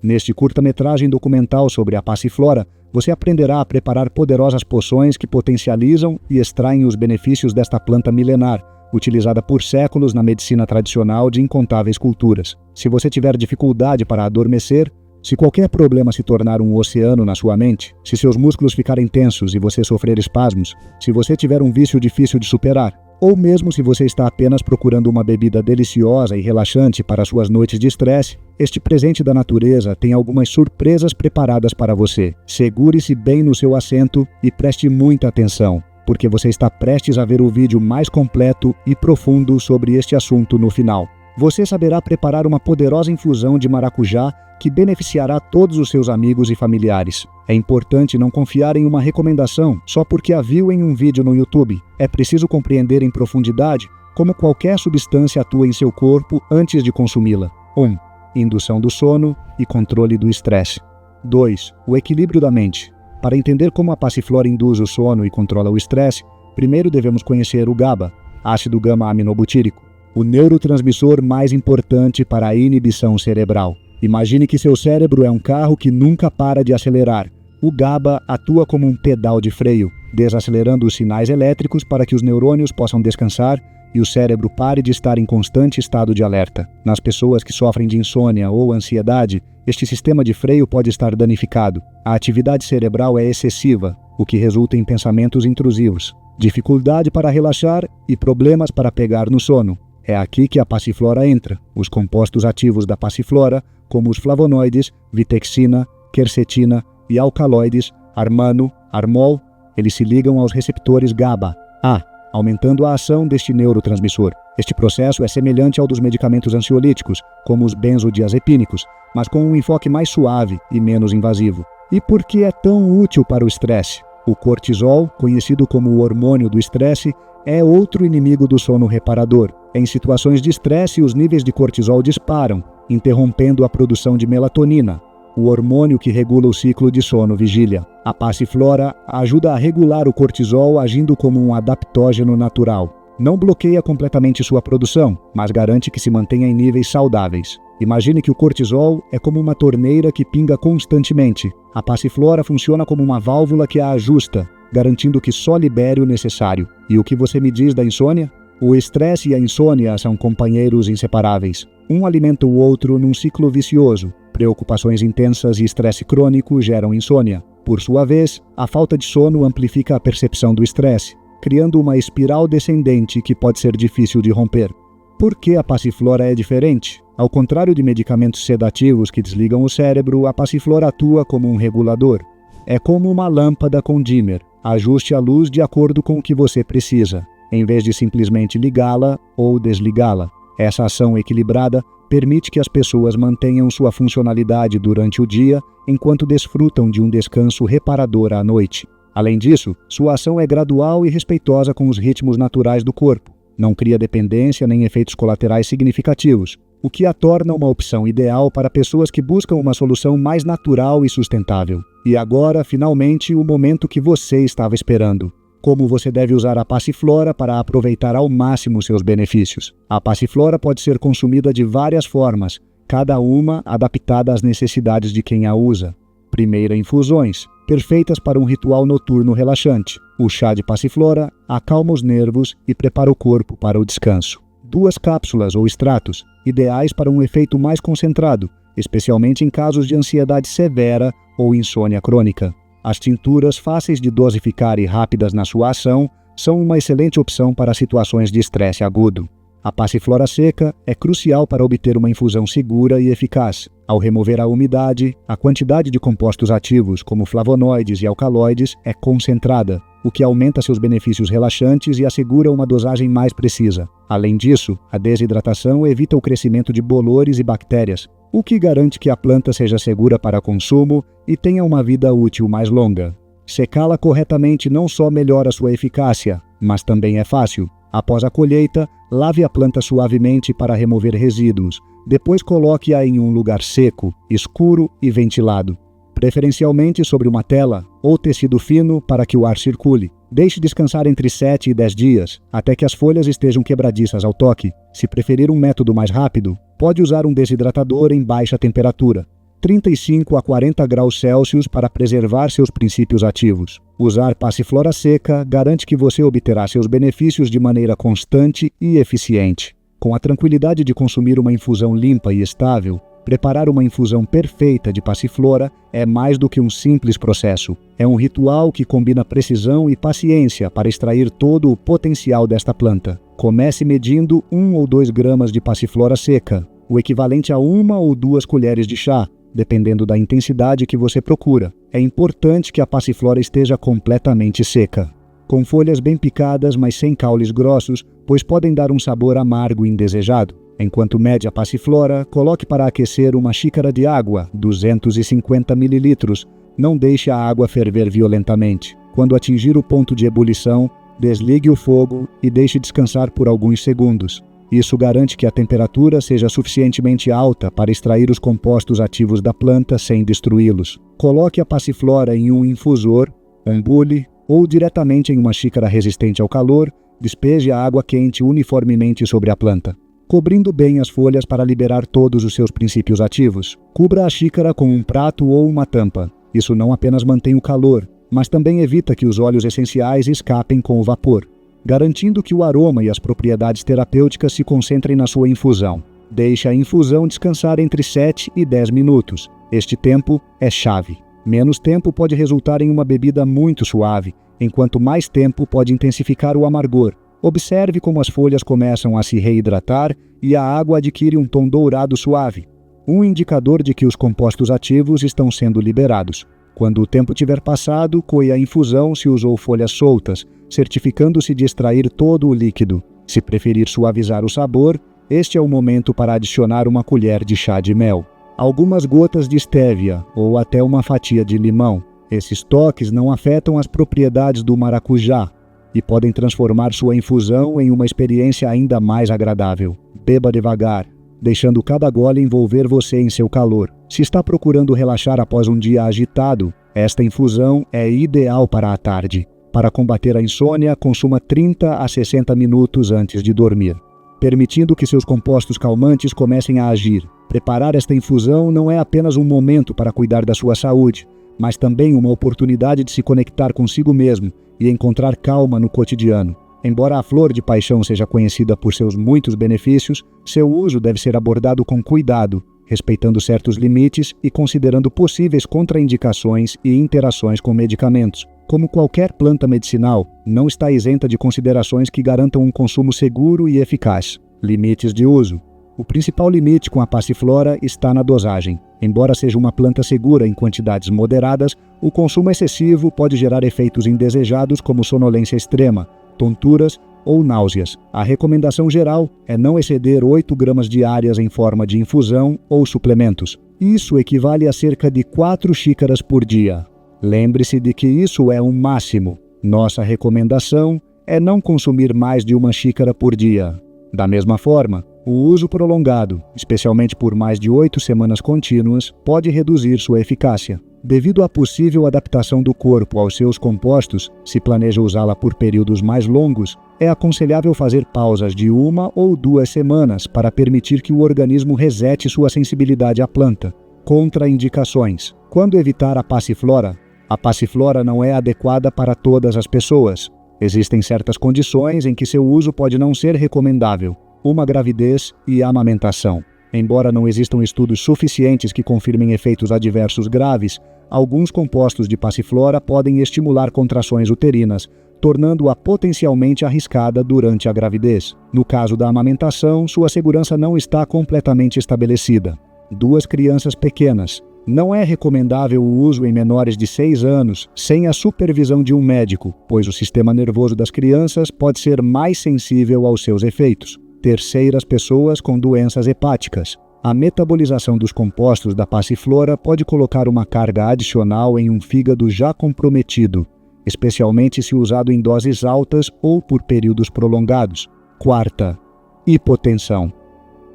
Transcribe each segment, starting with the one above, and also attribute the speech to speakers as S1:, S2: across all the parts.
S1: Neste curta-metragem documental sobre a passiflora, você aprenderá a preparar poderosas poções que potencializam e extraem os benefícios desta planta milenar, utilizada por séculos na medicina tradicional de incontáveis culturas. Se você tiver dificuldade para adormecer, se qualquer problema se tornar um oceano na sua mente, se seus músculos ficarem tensos e você sofrer espasmos, se você tiver um vício difícil de superar, ou mesmo se você está apenas procurando uma bebida deliciosa e relaxante para suas noites de estresse, este presente da natureza tem algumas surpresas preparadas para você. Segure-se bem no seu assento e preste muita atenção, porque você está prestes a ver o vídeo mais completo e profundo sobre este assunto no final. Você saberá preparar uma poderosa infusão de maracujá que beneficiará todos os seus amigos e familiares. É importante não confiar em uma recomendação só porque a viu em um vídeo no YouTube. É preciso compreender em profundidade como qualquer substância atua em seu corpo antes de consumi-la. 1. Indução do sono e controle do estresse. 2. O equilíbrio da mente. Para entender como a passiflora induz o sono e controla o estresse, primeiro devemos conhecer o GABA, ácido gama-aminobutírico, o neurotransmissor mais importante para a inibição cerebral. Imagine que seu cérebro é um carro que nunca para de acelerar. O GABA atua como um pedal de freio, desacelerando os sinais elétricos para que os neurônios possam descansar e o cérebro pare de estar em constante estado de alerta. Nas pessoas que sofrem de insônia ou ansiedade, este sistema de freio pode estar danificado. A atividade cerebral é excessiva, o que resulta em pensamentos intrusivos, dificuldade para relaxar e problemas para pegar no sono. É aqui que a passiflora entra. Os compostos ativos da passiflora, como os flavonoides, vitexina, quercetina e alcaloides, armano, armol, eles se ligam aos receptores GABA, aumentando a ação deste neurotransmissor. Este processo é semelhante ao dos medicamentos ansiolíticos, como os benzodiazepínicos, mas com um enfoque mais suave e menos invasivo. E por que é tão útil para o estresse? O cortisol, conhecido como o hormônio do estresse, é outro inimigo do sono reparador. Em situações de estresse, os níveis de cortisol disparam, interrompendo a produção de melatonina, o hormônio que regula o ciclo de sono-vigília. A passiflora ajuda a regular o cortisol agindo como um adaptógeno natural. Não bloqueia completamente sua produção, mas garante que se mantenha em níveis saudáveis. Imagine que o cortisol é como uma torneira que pinga constantemente. A passiflora funciona como uma válvula que a ajusta, garantindo que só libere o necessário. E o que você me diz da insônia? O estresse e a insônia são companheiros inseparáveis. Um alimenta o outro num ciclo vicioso. Preocupações intensas e estresse crônico geram insônia. Por sua vez, a falta de sono amplifica a percepção do estresse, criando uma espiral descendente que pode ser difícil de romper. Por que a passiflora é diferente? Ao contrário de medicamentos sedativos que desligam o cérebro, a passiflora atua como um regulador. É como uma lâmpada com dimmer. Ajuste a luz de acordo com o que você precisa, em vez de simplesmente ligá-la ou desligá-la. Essa ação equilibrada permite que as pessoas mantenham sua funcionalidade durante o dia, enquanto desfrutam de um descanso reparador à noite. Além disso, sua ação é gradual e respeitosa com os ritmos naturais do corpo. Não cria dependência nem efeitos colaterais significativos, o que a torna uma opção ideal para pessoas que buscam uma solução mais natural e sustentável. E agora, finalmente, o momento que você estava esperando. Como você deve usar a passiflora para aproveitar ao máximo seus benefícios. A passiflora pode ser consumida de várias formas, cada uma adaptada às necessidades de quem a usa. Primeira, infusões, perfeitas para um ritual noturno relaxante. O chá de passiflora acalma os nervos e prepara o corpo para o descanso. 2 cápsulas ou extratos, ideais para um efeito mais concentrado, especialmente em casos de ansiedade severa ou insônia crônica. As tinturas fáceis de dosificar e rápidas na sua ação são uma excelente opção para situações de estresse agudo. A passiflora seca é crucial para obter uma infusão segura e eficaz. Ao remover a umidade, a quantidade de compostos ativos, como flavonoides e alcaloides, é concentrada, o que aumenta seus benefícios relaxantes e assegura uma dosagem mais precisa. Além disso, a desidratação evita o crescimento de bolores e bactérias, o que garante que a planta seja segura para consumo e tenha uma vida útil mais longa. Secá-la corretamente não só melhora sua eficácia, mas também é fácil. Após a colheita, lave a planta suavemente para remover resíduos. Depois coloque-a em um lugar seco, escuro e ventilado, preferencialmente sobre uma tela ou tecido fino para que o ar circule. Deixe descansar entre 7 e 10 dias, até que as folhas estejam quebradiças ao toque. Se preferir um método mais rápido, pode usar um desidratador em baixa temperatura. 35 a 40 graus Celsius para preservar seus princípios ativos. Usar Passiflora seca garante que você obterá seus benefícios de maneira constante e eficiente. Com a tranquilidade de consumir uma infusão limpa e estável, preparar uma infusão perfeita de Passiflora é mais do que um simples processo. É um ritual que combina precisão e paciência para extrair todo o potencial desta planta. Comece medindo 1 ou 2 gramas de Passiflora seca, o equivalente a 1 ou 2 colheres de chá, dependendo da intensidade que você procura. É importante que a Passiflora esteja completamente seca, com folhas bem picadas, mas sem caules grossos, pois podem dar um sabor amargo indesejado. Enquanto mede a Passiflora, coloque para aquecer uma xícara de água, 250 ml. Não deixe a água ferver violentamente. Quando atingir o ponto de ebulição, desligue o fogo e deixe descansar por alguns segundos. Isso garante que a temperatura seja suficientemente alta para extrair os compostos ativos da planta sem destruí-los. Coloque a Passiflora em um infusor, um bule ou diretamente em uma xícara resistente ao calor. Despeje a água quente uniformemente sobre a planta, cobrindo bem as folhas para liberar todos os seus princípios ativos. Cubra a xícara com um prato ou uma tampa. Isso não apenas mantém o calor, mas também evita que os óleos essenciais escapem com o vapor, garantindo que o aroma e as propriedades terapêuticas se concentrem na sua infusão. Deixe a infusão descansar entre 7 e 10 minutos. Este tempo é chave. Menos tempo pode resultar em uma bebida muito suave, enquanto mais tempo pode intensificar o amargor. Observe como as folhas começam a se reidratar e a água adquire um tom dourado suave, um indicador de que os compostos ativos estão sendo liberados. Quando o tempo tiver passado, coe a infusão se usou folhas soltas, certificando-se de extrair todo o líquido. Se preferir suavizar o sabor, este é o momento para adicionar uma colher de chá de mel, algumas gotas de estévia ou até uma fatia de limão. Esses toques não afetam as propriedades do maracujá e podem transformar sua infusão em uma experiência ainda mais agradável. Beba devagar, deixando cada gole envolver você em seu calor. Se está procurando relaxar após um dia agitado, esta infusão é ideal para a tarde. Para combater a insônia, consuma 30 a 60 minutos antes de dormir, permitindo que seus compostos calmantes comecem a agir. Preparar esta infusão não é apenas um momento para cuidar da sua saúde, mas também uma oportunidade de se conectar consigo mesmo e encontrar calma no cotidiano. Embora a flor de paixão seja conhecida por seus muitos benefícios, seu uso deve ser abordado com cuidado, respeitando certos limites e considerando possíveis contraindicações e interações com medicamentos. Como qualquer planta medicinal, não está isenta de considerações que garantam um consumo seguro e eficaz. Limites de uso. O principal limite com a Passiflora está na dosagem. Embora seja uma planta segura em quantidades moderadas, o consumo excessivo pode gerar efeitos indesejados como sonolência extrema, tonturas ou náuseas. A recomendação geral é não exceder 8 gramas diárias em forma de infusão ou suplementos. Isso equivale a cerca de 4 xícaras por dia. Lembre-se de que isso é um máximo. Nossa recomendação é não consumir mais de 1 xícara por dia. Da mesma forma, o uso prolongado, especialmente por mais de 8 semanas contínuas, pode reduzir sua eficácia. Devido à possível adaptação do corpo aos seus compostos, se planeja usá-la por períodos mais longos, é aconselhável fazer pausas de 1 ou 2 semanas para permitir que o organismo resete sua sensibilidade à planta. Contraindicações. Quando evitar a Passiflora? A Passiflora não é adequada para todas as pessoas. Existem certas condições em que seu uso pode não ser recomendável: uma gravidez e amamentação. Embora não existam estudos suficientes que confirmem efeitos adversos graves, alguns compostos de Passiflora podem estimular contrações uterinas, tornando-a potencialmente arriscada durante a gravidez. No caso da amamentação, sua segurança não está completamente estabelecida. 2 crianças pequenas. Não é recomendável o uso em menores de 6 anos sem a supervisão de um médico, pois o sistema nervoso das crianças pode ser mais sensível aos seus efeitos. Terceiras pessoas com doenças hepáticas. A metabolização dos compostos da Passiflora pode colocar uma carga adicional em um fígado já comprometido, especialmente se usado em doses altas ou por períodos prolongados. 4. Hipotensão.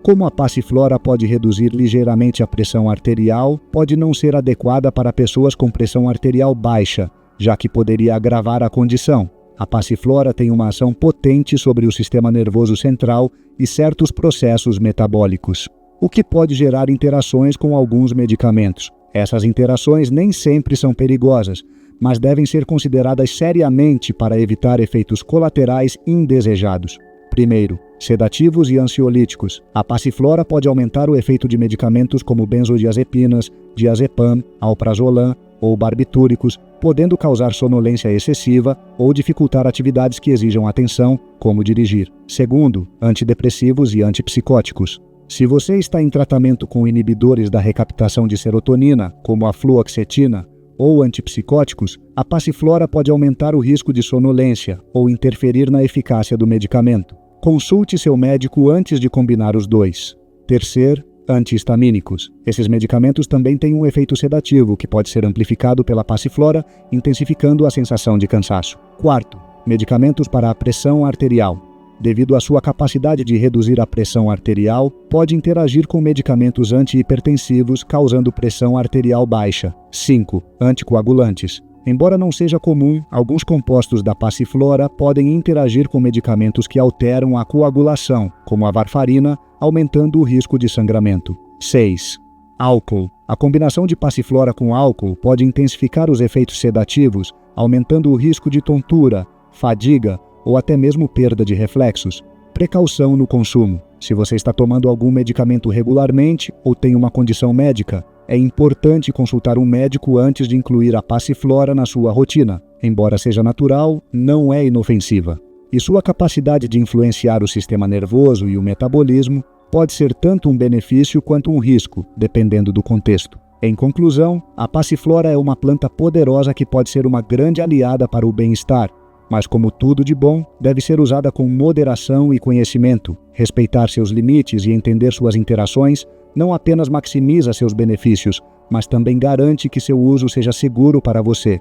S1: Como a Passiflora pode reduzir ligeiramente a pressão arterial, pode não ser adequada para pessoas com pressão arterial baixa, já que poderia agravar a condição. A Passiflora tem uma ação potente sobre o sistema nervoso central e certos processos metabólicos. o que pode gerar interações com alguns medicamentos. Essas interações nem sempre são perigosas, mas devem ser consideradas seriamente para evitar efeitos colaterais indesejados. Primeiro, sedativos e ansiolíticos. A passiflora pode aumentar o efeito de medicamentos como benzodiazepinas, diazepam, alprazolam ou barbitúricos, podendo causar sonolência excessiva ou dificultar atividades que exijam atenção, como dirigir. Segundo, antidepressivos e antipsicóticos. Se você está em tratamento com inibidores da recaptação de serotonina, como a fluoxetina, ou antipsicóticos, a passiflora pode aumentar o risco de sonolência ou interferir na eficácia do medicamento. Consulte seu médico antes de combinar os dois. Terceiro, antihistamínicos. Esses medicamentos também têm um efeito sedativo que pode ser amplificado pela passiflora, intensificando a sensação de cansaço. Quarto, medicamentos para a pressão arterial. Devido à sua capacidade de reduzir a pressão arterial, pode interagir com medicamentos antihipertensivos, causando pressão arterial baixa. 5. Anticoagulantes. Embora não seja comum, alguns compostos da passiflora podem interagir com medicamentos que alteram a coagulação, como a varfarina, aumentando o risco de sangramento. 6. Álcool. A combinação de passiflora com álcool pode intensificar os efeitos sedativos, aumentando o risco de tontura, fadiga ou até mesmo perda de reflexos. Precaução no consumo. Se você está tomando algum medicamento regularmente ou tem uma condição médica, é importante consultar um médico antes de incluir a passiflora na sua rotina. Embora seja natural, não é inofensiva. E sua capacidade de influenciar o sistema nervoso e o metabolismo pode ser tanto um benefício quanto um risco, dependendo do contexto. Em conclusão, a passiflora é uma planta poderosa que pode ser uma grande aliada para o bem-estar, mas como tudo de bom, deve ser usada com moderação e conhecimento. Respeitar seus limites e entender suas interações não apenas maximiza seus benefícios, mas também garante que seu uso seja seguro para você.